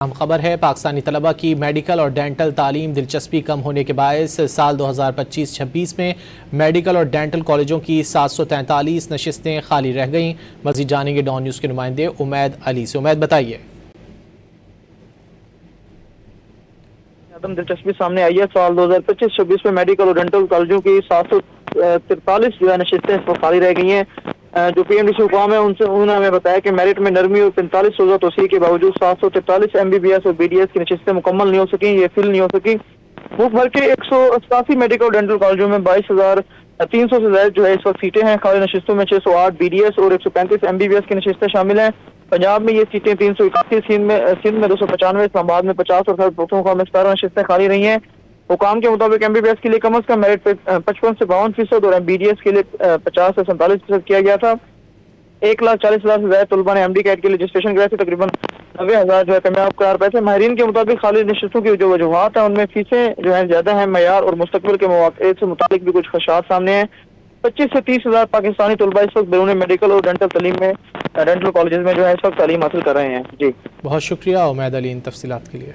ہم خبر ہے پاکستانی طلبہ کی میڈیکل اور ڈینٹل تعلیم دلچسپی کم ہونے کے باعث سال 2025-26 میں میڈیکل اور ڈینٹل کالجوں کی 743 نشستیں خالی رہ گئیں۔ مزید جانیں گے ڈان نیوز کے نمائندے امید علی سے۔ امید بتائیے۔ دلچسپی سامنے آئی ہے، سال 2025-26 میں میڈیکل اور ڈینٹل کالجوں کی 743 نشستیں اس وقت خالی رہ گئی ہیں۔ جو پی ایم ڈی سی حکام ہے انہوں نے ہمیں بتایا کہ میرٹ میں نرمی اور 45 روزہ توسیع کے باوجود 743 MBBS اور BDS کی نشستیں مکمل نہیں ہو سکیں، یہ فل نہیں ہو سکی۔ ملک بھر کے 187 میڈیکل اور ڈینٹل کالجوں میں 22,300 سے زائد جو ہے اس وقت سیٹیں ہیں۔ خالی نشستوں میں 608 BDS اور 135 MBBS کی نشستیں شامل ہیں۔ پنجاب میں یہ سیٹیں 381، سندھ میں 295، اسلام آباد میں 50 اور خیبر پختونخوا میں 17 نشستیں خالی رہی ہیں۔ حکام کے مطابق MBBS کے لیے کم از کم میرٹ پہ 55 سے 52% اور BDS کے لیے 50 سے 47% کیا گیا تھا۔ 1,40,000 سے زائد طلباء نے MD کیٹ کے لیے رجسٹریشن کرائی تھی، تقریباً 90,000 جو ہے کامیاب قرار پائے تھے۔ ماہرین کے مطابق خالی نشستوں کی جو وجوہات ہیں ان میں فیسیں جو ہیں زیادہ ہیں، معیار اور مستقبل کے مواقع سے متعلق بھی کچھ خدشات سامنے ہیں۔ 25 سے 30,000 پاکستانی طلباء اس وقت بیرون میڈیکل اور ڈینٹل تعلیم میں ڈینٹل کالجز میں جو ہے اس وقت تعلیم حاصل کر رہے ہیں۔ جی بہت شکریہ امید علی ان تفصیلات کے لیے۔